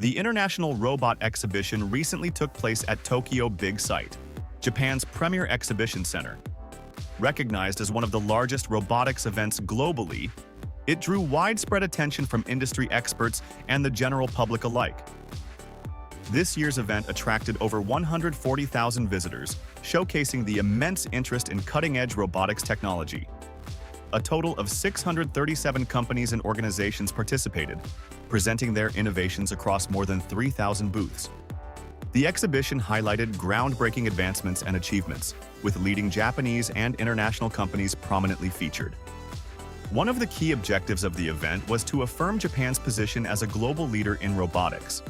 The International Robot Exhibition recently took place at Tokyo Big Sight, Japan's premier exhibition center. Recognized as one of the largest robotics events globally, it drew widespread attention from industry experts and the general public alike. This year's event attracted over 140,000 visitors, showcasing the immense interest in cutting-edge robotics technology. A total of 637 companies and organizations participated, presenting their innovations across more than 3,000 booths. The exhibition highlighted groundbreaking advancements and achievements, with leading Japanese and international companies prominently featured. One of the key objectives of the event was to affirm Japan's position as a global leader in robotics.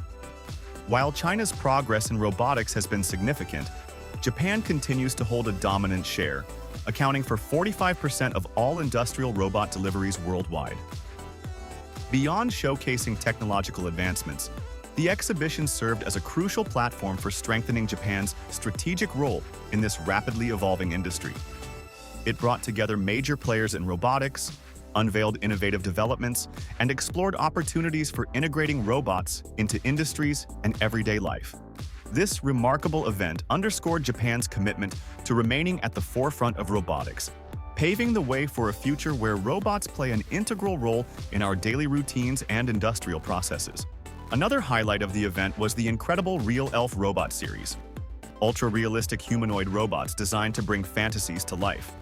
While China's progress in robotics has been significant, Japan continues to hold a dominant share, accounting for 45% of all industrial robot deliveries worldwide. Beyond showcasing technological advancements, the exhibition served as a crucial platform for strengthening Japan's strategic role in this rapidly evolving industry. It brought together major players in robotics, unveiled innovative developments, and explored opportunities for integrating robots into industries and everyday life. This remarkable event underscored Japan's commitment to remaining at the forefront of robotics, paving the way for a future where robots play an integral role in our daily routines and industrial processes. Another highlight of the event was the incredible Real Elf robot series, ultra-realistic humanoid robots designed to bring fantasies to life.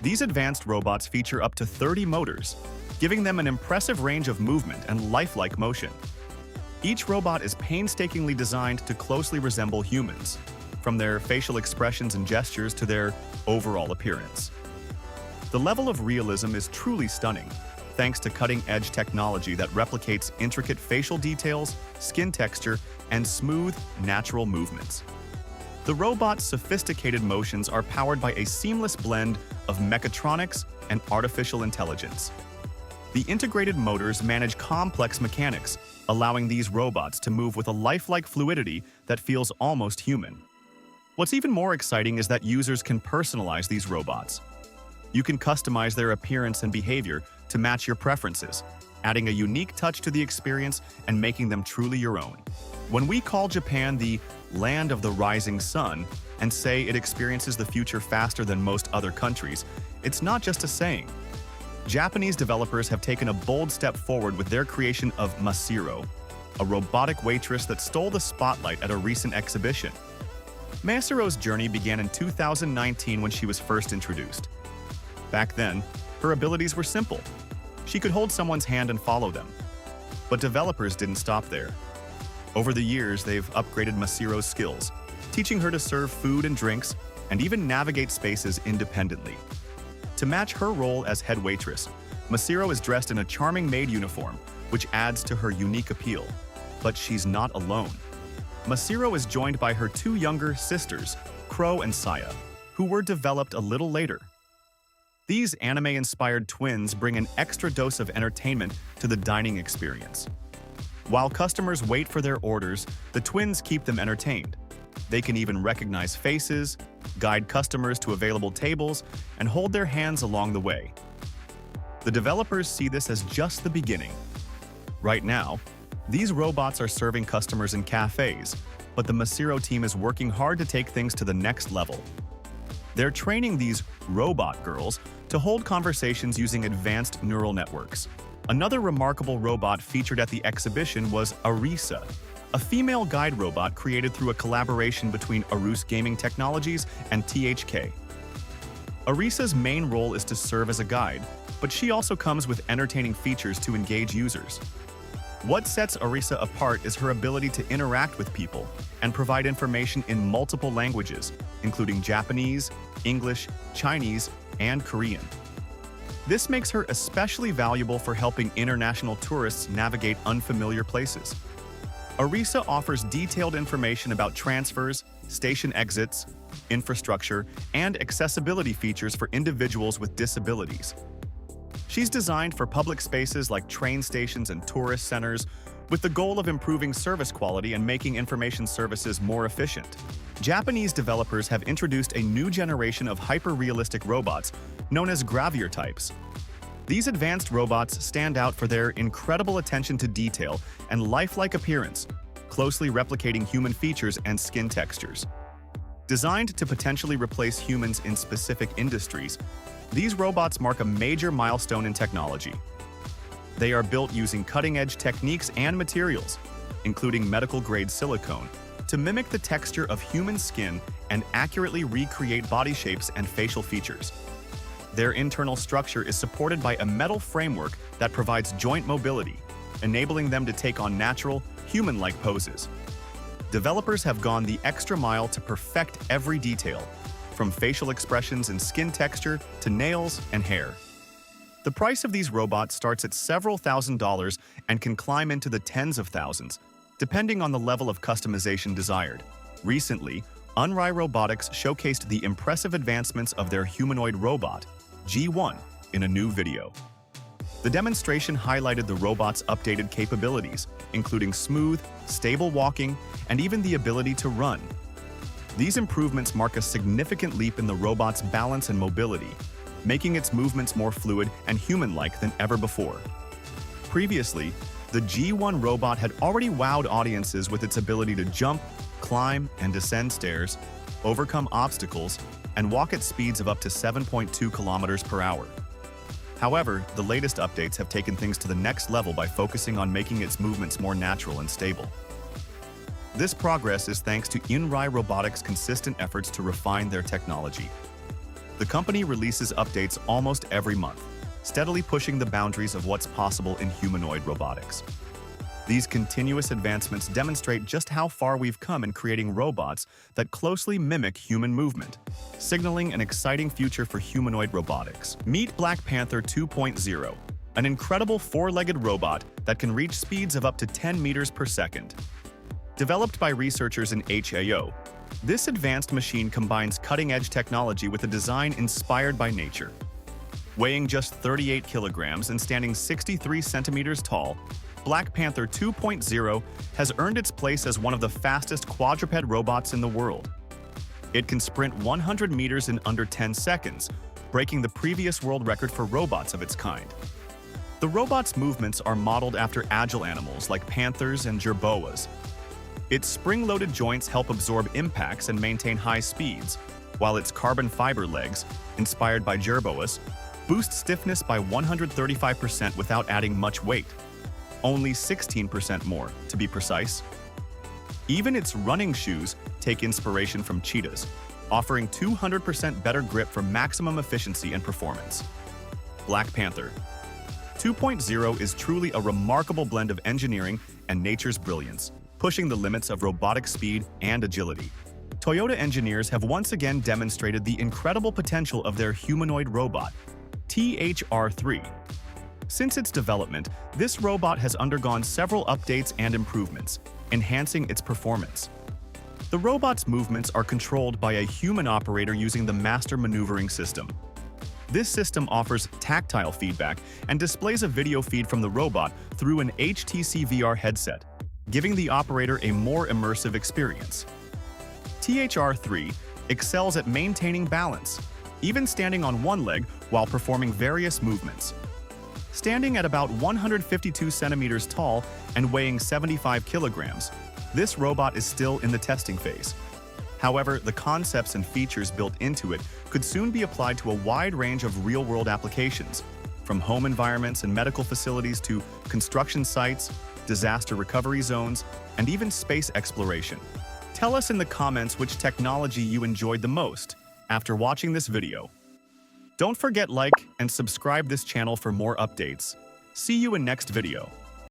These advanced robots feature up to 30 motors, giving them an impressive range of movement and lifelike motion. Each robot is painstakingly designed to closely resemble humans, from their facial expressions and gestures to their overall appearance. The level of realism is truly stunning, thanks to cutting-edge technology that replicates intricate facial details, skin texture, and smooth, natural movements. The robot's sophisticated motions are powered by a seamless blend of mechatronics and artificial intelligence. The integrated motors manage complex mechanics, allowing these robots to move with a lifelike fluidity that feels almost human. What's even more exciting is that users can personalize these robots. You can customize their appearance and behavior to match your preferences, adding a unique touch to the experience and making them truly your own. When we call Japan the land of the rising sun and say it experiences the future faster than most other countries, it's not just a saying. Japanese developers have taken a bold step forward with their creation of Masiro, a robotic waitress that stole the spotlight at a recent exhibition. Masiro's journey began in 2019 when she was first introduced. Back then, her abilities were simple. She could hold someone's hand and follow them. But developers didn't stop there. Over the years, they've upgraded Masiro's skills, teaching her to serve food and drinks and even navigate spaces independently. To match her role as head waitress, Masiro is dressed in a charming maid uniform, which adds to her unique appeal. But she's not alone. Masiro is joined by her two younger sisters, Crow and Saya, who were developed a little later. These anime-inspired twins bring an extra dose of entertainment to the dining experience. While customers wait for their orders, the twins keep them entertained. They can even recognize faces, guide customers to available tables, and hold their hands along the way. The developers see this as just the beginning. Right now, these robots are serving customers in cafes, but the Masiro team is working hard to take things to the next level. They're training these robot girls to hold conversations using advanced neural networks. Another remarkable robot featured at the exhibition was Arisa, a female guide robot created through a collaboration between Arus Gaming Technologies and THK. Arisa's main role is to serve as a guide, but she also comes with entertaining features to engage users. What sets Arisa apart is her ability to interact with people and provide information in multiple languages, including Japanese, English, Chinese, and Korean. This makes her especially valuable for helping international tourists navigate unfamiliar places. Arisa offers detailed information about transfers, station exits, infrastructure, and accessibility features for individuals with disabilities. She's designed for public spaces like train stations and tourist centers, with the goal of improving service quality and making information services more efficient. Japanese developers have introduced a new generation of hyper-realistic robots known as gravier types. These advanced robots stand out for their incredible attention to detail and lifelike appearance, closely replicating human features and skin textures. Designed to potentially replace humans in specific industries, these robots mark a major milestone in technology. They are built using cutting-edge techniques and materials, including medical-grade silicone, to mimic the texture of human skin and accurately recreate body shapes and facial features. Their internal structure is supported by a metal framework that provides joint mobility, enabling them to take on natural, human-like poses. Developers have gone the extra mile to perfect every detail, from facial expressions and skin texture to nails and hair. The price of these robots starts at several $1,000s and can climb into the tens of thousands, depending on the level of customization desired. Recently, Unrai Robotics showcased the impressive advancements of their humanoid robot, G1, in a new video. The demonstration highlighted the robot's updated capabilities, including smooth, stable walking, and even the ability to run. These improvements mark a significant leap in the robot's balance and mobility, making its movements more fluid and human-like than ever before. Previously, the G1 robot had already wowed audiences with its ability to jump, climb, and descend stairs, overcome obstacles, and walk at speeds of up to 7.2 kilometers per hour. However, the latest updates have taken things to the next level by focusing on making its movements more natural and stable. This progress is thanks to Unrai Robotics' consistent efforts to refine their technology. The company releases updates almost every month, steadily pushing the boundaries of what's possible in humanoid robotics. These continuous advancements demonstrate just how far we've come in creating robots that closely mimic human movement, signaling an exciting future for humanoid robotics. Meet Black Panther 2.0, an incredible four-legged robot that can reach speeds of up to 10 meters per second. Developed by researchers in HAO, this advanced machine combines cutting-edge technology with a design inspired by nature. Weighing just 38 kilograms and standing 63 centimeters tall, Black Panther 2.0 has earned its place as one of the fastest quadruped robots in the world. It can sprint 100 meters in under 10 seconds, breaking the previous world record for robots of its kind. The robot's movements are modeled after agile animals like panthers and jerboas. Its spring-loaded joints help absorb impacts and maintain high speeds, while its carbon fiber legs, inspired by jerboas, boost stiffness by 135% without adding much weight. Only 16% more, to be precise. Even its running shoes take inspiration from cheetahs, offering 200% better grip for maximum efficiency and performance. Black Panther 2.0 is truly a remarkable blend of engineering and nature's brilliance, pushing the limits of robotic speed and agility. Toyota engineers have once again demonstrated the incredible potential of their humanoid robot, THR-3. Since its development, this robot has undergone several updates and improvements, enhancing its performance. The robot's movements are controlled by a human operator using the master maneuvering system. This system offers tactile feedback and displays a video feed from the robot through an HTC VR headset, giving the operator a more immersive experience. THR-3 excels at maintaining balance, even standing on one leg while performing various movements. Standing at about 152 centimeters tall and weighing 75 kilograms, this robot is still in the testing phase. However, the concepts and features built into it could soon be applied to a wide range of real-world applications, from home environments and medical facilities to construction sites, disaster recovery zones, and even space exploration. Tell us in the comments which technology you enjoyed the most after watching this video. Don't forget like and subscribe this channel for more updates. See you in next video.